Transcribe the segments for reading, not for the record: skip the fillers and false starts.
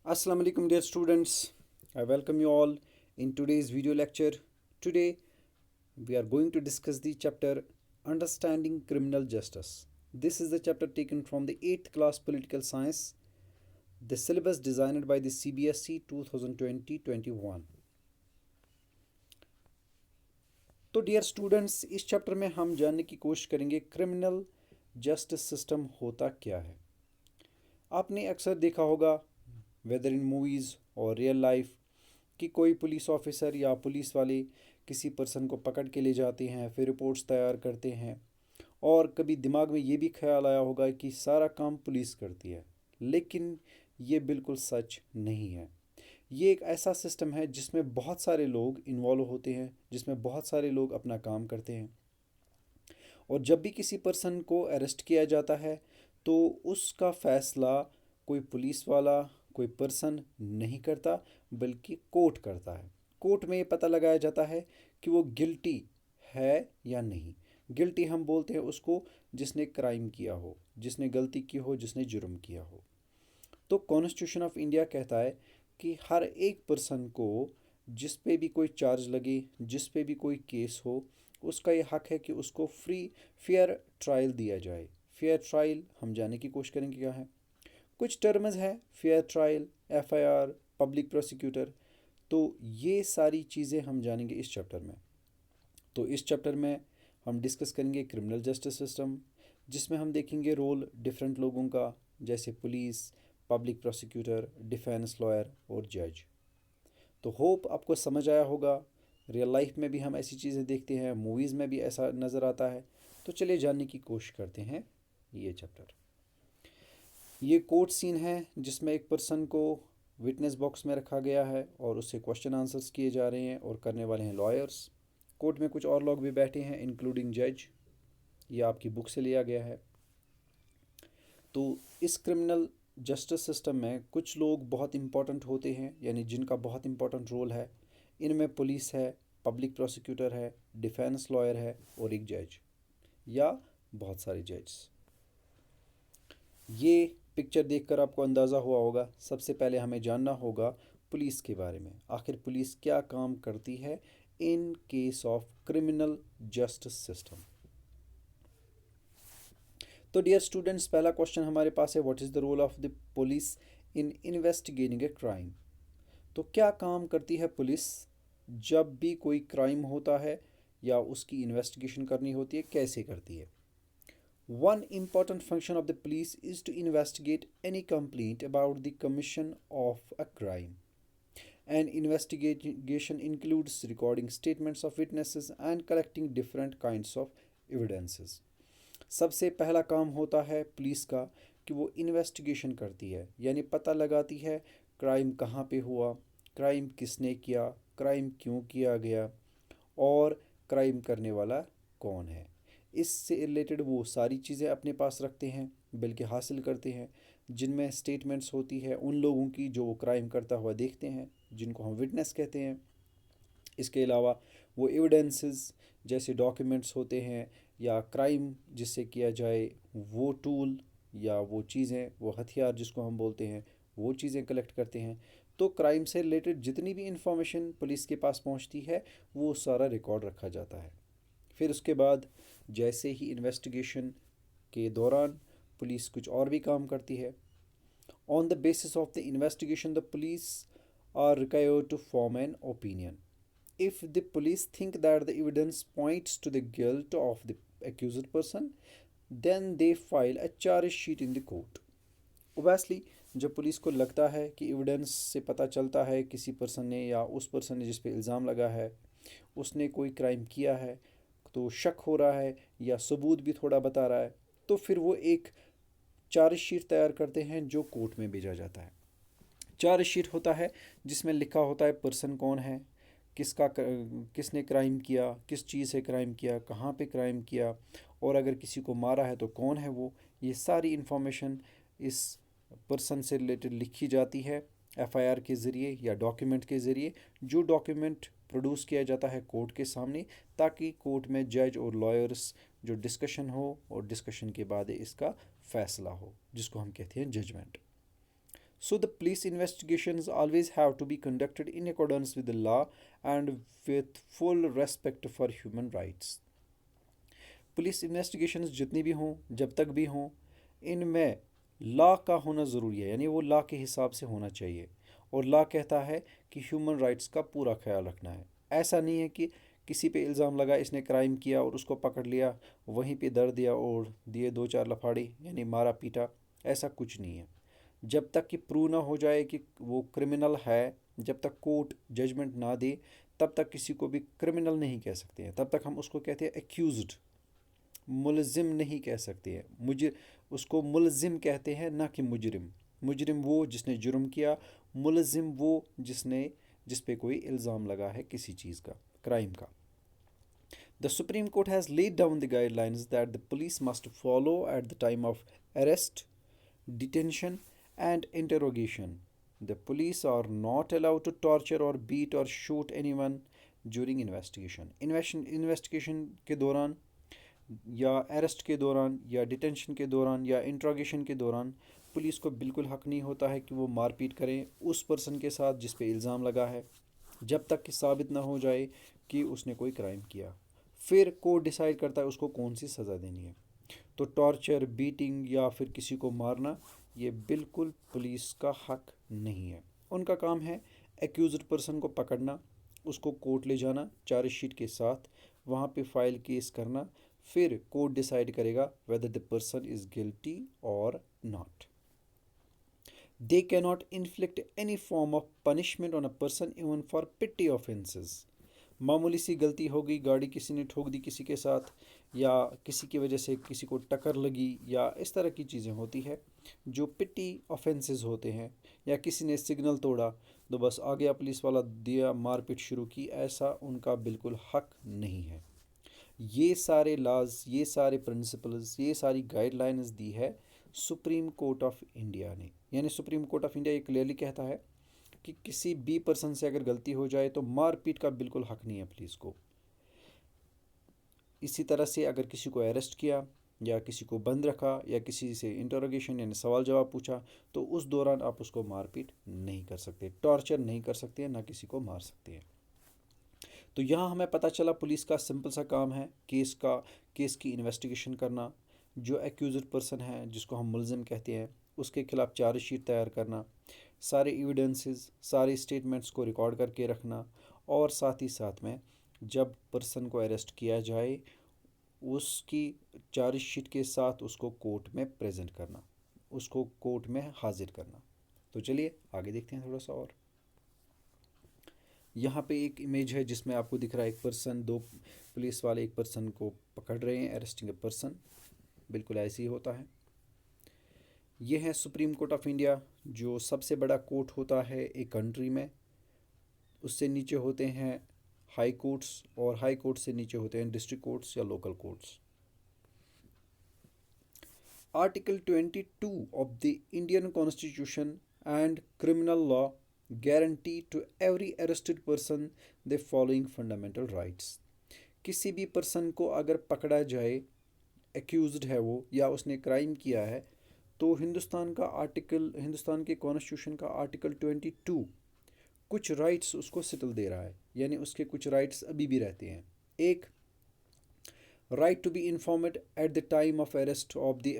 Assalamu alaikum dear students. I welcome you all in today's video lecture. Today we are going to discuss the chapter Understanding Criminal Justice. This is the chapter taken from the 8th class political science, the syllabus designed by the CBSE 2020-21. तो dear students, इस chapter में हम जानने की कोशिश करेंगे criminal justice system होता क्या है। आपने अक्सर देखा होगा वेदर इन मूवीज़ और रियल लाइफ कि कोई पुलिस ऑफिसर या पुलिस वाले किसी पर्सन को पकड़ के ले जाते हैं, फिर रिपोर्ट्स तैयार करते हैं और कभी दिमाग में ये भी ख्याल आया होगा कि सारा काम पुलिस करती है, लेकिन ये बिल्कुल सच नहीं है। ये एक ऐसा सिस्टम है जिसमें बहुत सारे लोग इन्वॉल्व होते हैं, जिसमें बहुत सारे लोग अपना काम करते हैं और जब भी किसी पर्सन को अरेस्ट किया जाता है तो उसका फैसला कोई पुलिस वाला, कोई पर्सन नहीं करता, बल्कि कोर्ट करता है। कोर्ट में ये पता लगाया जाता है कि वो गिल्टी है या नहीं। गिल्टी हम बोलते हैं उसको जिसने क्राइम किया हो, जिसने गलती की हो, जिसने जुर्म किया हो। तो कॉन्स्टिट्यूशन ऑफ इंडिया कहता है कि हर एक पर्सन को जिस पे भी कोई चार्ज लगे, जिस पे भी कोई केस हो, उसका ये हक है कि उसको फेयर ट्रायल दिया जाए। फेयर ट्रायल हम जानने की कोशिश करेंगे क्या है। कुछ टर्म्स हैं, fair trial, FIR, public prosecutor. तो ये सारी चीज़ें हम जानेंगे इस चैप्टर में। तो इस चैप्टर में हम डिस्कस करेंगे क्रिमिनल जस्टिस सिस्टम, जिसमें हम देखेंगे रोल डिफरेंट लोगों का, जैसे police, public prosecutor, defence lawyer और जज। तो होप आपको समझ आया होगा। रियल लाइफ में भी हम ऐसी चीज़ें देखते हैं, मूवीज़ में भी ऐसा नज़र आता है। तो चलिए जानने की कोशिश करते हैं ये चैप्टर। ये कोर्ट सीन है जिसमें एक पर्सन को विटनेस बॉक्स में रखा गया है और उससे क्वेश्चन आंसर्स किए जा रहे हैं और करने वाले हैं लॉयर्स। कोर्ट में कुछ और लोग भी बैठे हैं इंक्लूडिंग जज। ये आपकी बुक से लिया गया है। तो इस क्रिमिनल जस्टिस सिस्टम में कुछ लोग बहुत इंपॉर्टेंट होते हैं, यानी जिनका बहुत इंपॉर्टेंट रोल है। इनमें पुलिस है, पब्लिक प्रोसिक्यूटर है, डिफेंस लॉयर है और एक जज या बहुत सारे जज। ये पिक्चर देखकर आपको अंदाज़ा हुआ होगा। सबसे पहले हमें जानना होगा पुलिस के बारे में। आखिर पुलिस क्या काम करती है in case of criminal justice system. तो डियर स्टूडेंट्स, पहला क्वेश्चन हमारे पास है, what is the role of the police in investigating a crime. तो क्या काम करती है पुलिस जब भी कोई क्राइम होता है या उसकी इन्वेस्टिगेशन करनी होती है, कैसे करती है। One important function of the police is to investigate any complaint about the commission of a crime. An investigation includes recording statements of witnesses and collecting different kinds of evidences. सबसे पहला काम होता है पुलिस का कि वो investigation करती है, यानी पता लगाती है क्राइम कहाँ पे हुआ, क्राइम किसने किया, क्राइम क्यों किया गया और क्राइम करने वाला कौन है। इससे रिलेटेड वो सारी चीज़ें अपने पास रखते हैं, बल्कि हासिल करते हैं, जिनमें स्टेटमेंट्स होती है उन लोगों की जो वो क्राइम करता हुआ देखते हैं, जिनको हम विटनेस कहते हैं। इसके अलावा वो एविडेंसेस जैसे डॉक्यूमेंट्स होते हैं या क्राइम जिससे किया जाए वो टूल या वो चीज़ें, वो हथियार जिसको हम बोलते हैं, वो चीज़ें कलेक्ट करते हैं। तो क्राइम से रिलेटेड जितनी भी इंफॉर्मेशन पुलिस के पास पहुंचती है वो सारा रिकॉर्ड रखा जाता है। फिर उसके बाद जैसे ही इन्वेस्टिगेशन के दौरान पुलिस कुछ और भी काम करती है। On the basis of the investigation the police are required to form an opinion. If the police think that the evidence points to the guilt of the accused person, then they file a charge sheet in the court. Obviously जब police को लगता है कि evidence से पता चलता है किसी पर्सन ने या उस पर्सन ने जिस पे इल्ज़ाम लगा है उसने कोई क्राइम किया है, तो शक हो रहा है या सबूत भी थोड़ा बता रहा है, तो फिर वो एक चार्जशीट तैयार करते हैं जो कोर्ट में भेजा जाता है। चार्जशीट होता है जिसमें लिखा होता है पर्सन कौन है, किसने क्राइम किया, किस चीज़ से क्राइम किया, कहाँ पे क्राइम किया और अगर किसी को मारा है तो कौन है वो। ये सारी इन्फॉर्मेशन इस पर्सन से रिलेटेड लिखी जाती है एफआईआर के ज़रिए या डॉक्यूमेंट के ज़रिए, जो डॉक्यूमेंट प्रोड्यूस किया जाता है कोर्ट के सामने, ताकि कोर्ट में जज और लॉयर्स जो डिस्कशन हो और डिस्कशन के बाद इसका फैसला हो, जिसको हम कहते हैं judgement. So the police investigations always have to be conducted in accordance with the law and with full respect for human rights. Police investigations जितनी भी हों, जब तक भी हों, इनमें लॉ का होना ज़रूरी है, यानी वो लॉ के हिसाब से होना चाहिए। और लॉ कहता है कि ह्यूमन राइट्स का पूरा ख्याल रखना है। ऐसा नहीं है कि किसी पे इल्ज़ाम लगा, इसने क्राइम किया और उसको पकड़ लिया, वहीं पे दर दिया और दिए दो चार लफाड़ी, यानी मारा पीटा। ऐसा कुछ नहीं है। जब तक कि प्रूव ना हो जाए कि वो क्रिमिनल है, जब तक कोर्ट जजमेंट ना दे, तब तक किसी को भी क्रिमिनल नहीं कह सकते हैं। तब तक हम उसको कहते हैं एक्यूज्ड, मुलजिम नहीं कह सकते हैं। मुझे उसको मुलजिम कहते हैं, ना कि मुजरिम। मुजरिम वो जिसने जुर्म किया, मुलजिम वो जिस पे कोई इल्ज़ाम लगा है किसी चीज़ का, क्राइम का। The Supreme Court has laid down the guidelines that the police must follow at the time of arrest, detention, and interrogation. The police are not allowed to torture or beat or shoot anyone during investigation. Investigation के दौरान या arrest के दौरान या detention के दौरान या interrogation के दौरान पुलिस को बिल्कुल हक नहीं होता है कि वो मारपीट करें उस पर्सन के साथ जिस पे इल्ज़ाम लगा है, जब तक कि साबित ना हो जाए कि उसने कोई क्राइम किया। फिर कोर्ट डिसाइड करता है उसको कौन सी सज़ा देनी है। तो टॉर्चर, बीटिंग या फिर किसी को मारना, ये बिल्कुल पुलिस का हक नहीं है। उनका काम है एक्यूज्ड पर्सन को पकड़ना, उसको कोर्ट ले जाना चार्जशीट के साथ, वहाँ पे फाइल केस करना, फिर कोर्ट डिसाइड करेगा whether the person is guilty और not. They cannot inflict any form of punishment on a person even for petty offences. मामूली सी गलती हो गई, गाड़ी किसी ने ठोक दी किसी के साथ, या किसी की वजह से किसी को टक्कर लगी, या इस तरह की चीज़ें होती है जो पिटी ऑफेंसेस होते हैं, या किसी ने सिग्नल तोड़ा तो बस आ गया पुलिस वाला, दिया मारपीट शुरू की, ऐसा उनका बिल्कुल हक नहीं है। ये सारे लॉज, ये सारे प्रिंसिपल्स, ये सारी गाइडलाइंस दी है सुप्रीम कोर्ट ऑफ इंडिया ने। यानी सुप्रीम कोर्ट ऑफ इंडिया ये क्लियरली कहता है कि किसी भी पर्सन से अगर गलती हो जाए तो मारपीट का बिल्कुल हक नहीं है पुलिस को। इसी तरह से अगर किसी को अरेस्ट किया या किसी को बंद रखा या किसी से इंटरोगेशन यानी सवाल जवाब पूछा, तो उस दौरान आप उसको मारपीट नहीं कर सकते, टॉर्चर नहीं कर सकते हैं, ना किसी को मार सकते हैं। तो यहाँ हमें पता चला पुलिस का सिंपल सा काम है केस की इन्वेस्टिगेशन करना, जो एक्यूज्ड पर्सन है जिसको हम मुलजिम कहते हैं उसके खिलाफ चार्जशीट तैयार करना, सारे एविडेंसेस, सारे स्टेटमेंट्स को रिकॉर्ड करके रखना, और साथ ही साथ में जब पर्सन को अरेस्ट किया जाए उसकी चार्जशीट के साथ उसको कोर्ट में प्रेजेंट करना, उसको कोर्ट में हाजिर करना। तो चलिए आगे देखते हैं थोड़ा सा। और यहाँ पे एक इमेज है जिसमें आपको दिख रहा है एक पर्सन, दो पुलिस वाले एक पर्सन को पकड़ रहे हैं, अरेस्टिंग ए पर्सन। बिल्कुल ऐसे ही होता है। ये है सुप्रीम कोर्ट ऑफ इंडिया, जो सबसे बड़ा कोर्ट होता है एक कंट्री में। उससे नीचे होते हैं हाई कोर्ट्स, और हाई कोर्ट से नीचे होते हैं डिस्ट्रिक्ट कोर्ट्स या local courts. Article 22 of the Indian constitution and criminal law guarantee to every arrested person the following fundamental rights। किसी भी पर्सन को अगर पकड़ा जाए, एक्यूज्ड है वो या उसने क्राइम किया है, तो हिंदुस्तान के कॉन्स्टिट्यूशन का आर्टिकल 22 कुछ राइट्स उसको सेटल दे रहा है, यानी उसके कुछ राइट्स अभी भी रहते हैं। एक, right to be informed at the time of arrest of the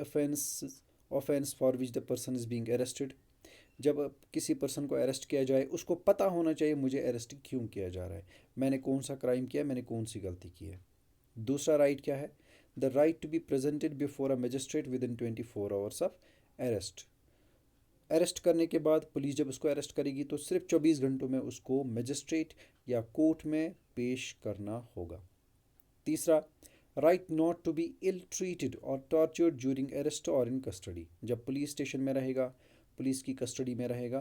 offence for which the person is being arrested. जब किसी पर्सन को अरेस्ट किया जाए उसको पता होना चाहिए मुझे अरेस्ट क्यों किया जा रहा है, मैंने कौन सा क्राइम किया, मैंने कौन सी गलती की है। दूसरा राइट क्या है? The right to be presented before a magistrate within 24 hours of arrest. Arrest करने के बाद पुलिस जब उसको अरेस्ट करेगी तो सिर्फ 24 घंटों में उसको मजिस्ट्रेट या कोर्ट में पेश करना होगा। तीसरा, right not to be ill treated और टॉर्चर्ड ड्यूरिंग अरेस्ट और इन कस्टडी। जब पुलिस स्टेशन में रहेगा, पुलिस की कस्टडी में रहेगा,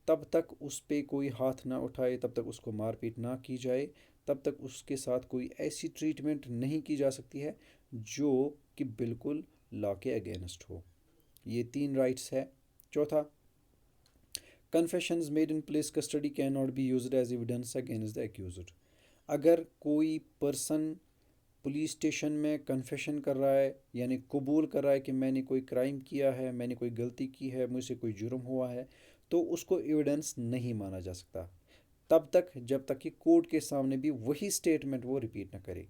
तब तक उस पर कोई हाथ ना उठाए, तब तक उसको मारपीट ना की जाए, तब तक उसके साथ कोई ऐसी ट्रीटमेंट नहीं की जा सकती है जो कि बिल्कुल लॉ के अगेंस्ट हो। ये 3 राइट्स है। चौथा, confessions made in police custody can not be used as evidence against the accused. अगर कोई पर्सन पुलिस स्टेशन में कन्फेशन कर रहा है, यानी कबूल कर रहा है कि मैंने कोई क्राइम किया है, मैंने कोई गलती की है, मुझसे कोई जुर्म हुआ है, तो उसको एविडेंस नहीं माना जा सकता तब तक जब तक कि कोर्ट के सामने भी वही स्टेटमेंट वो रिपीट ना करे।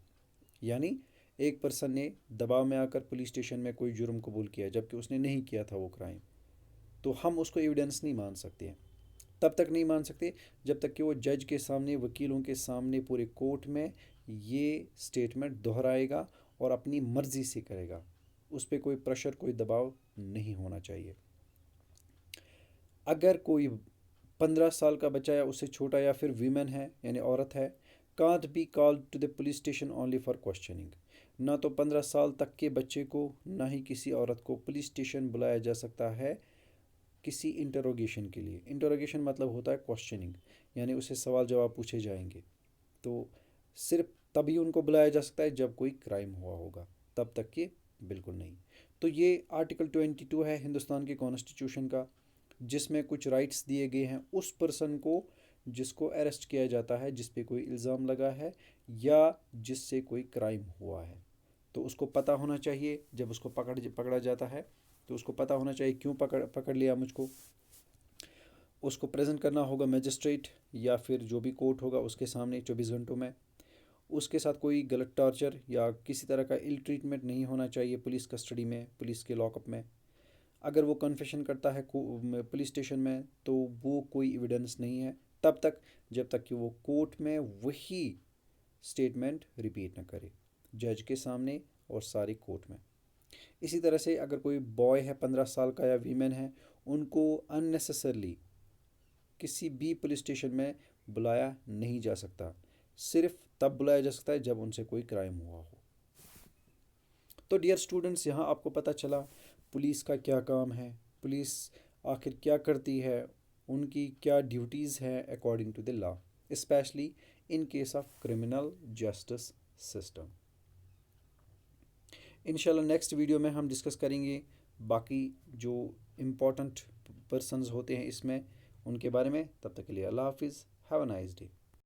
यानी एक पर्सन ने दबाव में आकर पुलिस स्टेशन में कोई जुर्म कबूल किया जबकि उसने नहीं किया था वो क्राइम, तो हम उसको एविडेंस नहीं मान सकते हैं। तब तक नहीं मान सकते जब तक कि वो जज के सामने, वकीलों के सामने, पूरे कोर्ट में ये स्टेटमेंट दोहराएगा और अपनी मर्ज़ी से करेगा। उस पर कोई प्रेशर, कोई दबाव नहीं होना चाहिए। अगर कोई 15 साल का बच्चा या उससे छोटा या फिर वीमेन है यानी औरत है, can't be called to the police station only for questioning. ना तो 15 साल तक के बच्चे को, ना ही किसी औरत को पुलिस स्टेशन बुलाया जा सकता है किसी इंटरोगेशन के लिए। इंटरोगेशन मतलब होता है क्वेश्चनिंग, यानी उसे सवाल जवाब पूछे जाएंगे। तो सिर्फ तभी उनको बुलाया जा सकता है जब कोई क्राइम हुआ होगा, तब तक कि बिल्कुल नहीं। तो ये आर्टिकल 22 है हिंदुस्तान के कॉन्स्टिट्यूशन का, जिसमें कुछ राइट्स दिए गए हैं उस पर्सन को जिसको अरेस्ट किया जाता है, जिस पे कोई इल्ज़ाम लगा है या जिससे कोई क्राइम हुआ है। तो उसको पता होना चाहिए, जब उसको पकड़ा जाता है तो उसको पता होना चाहिए क्यों पकड़ लिया मुझको। उसको प्रेजेंट करना होगा मजिस्ट्रेट या फिर जो भी कोर्ट होगा उसके सामने 24 घंटों में। उसके साथ कोई गलत टॉर्चर या किसी तरह का इल ट्रीटमेंट नहीं होना चाहिए पुलिस कस्टडी में, पुलिस के लॉकअप में। अगर वो कन्फेशन करता है पुलिस स्टेशन में तो वो कोई एविडेंस नहीं है तब तक जब तक कि वो कोर्ट में वही स्टेटमेंट रिपीट ना करे, जज के सामने और सारी कोर्ट में। इसी तरह से अगर कोई बॉय है 15 साल का या वीमेन है, उनको अननेसेसरली किसी भी पुलिस स्टेशन में बुलाया नहीं जा सकता। सिर्फ तब बुलाया जा सकता है जब उनसे कोई क्राइम हुआ हो। तो डियर स्टूडेंट्स, यहाँ आपको पता चला पुलिस का क्या काम है, पुलिस आखिर क्या करती है, उनकी क्या ड्यूटीज़ हैं according to the law, especially in case of criminal justice system. इंशाल्लाह नेक्स्ट वीडियो में हम डिस्कस करेंगे बाकी जो इम्पोर्टेंट पर्सन्स होते हैं इसमें, उनके बारे में। तब तक के लिए अल्लाह हाफिज़, हैव अ नाइस डे।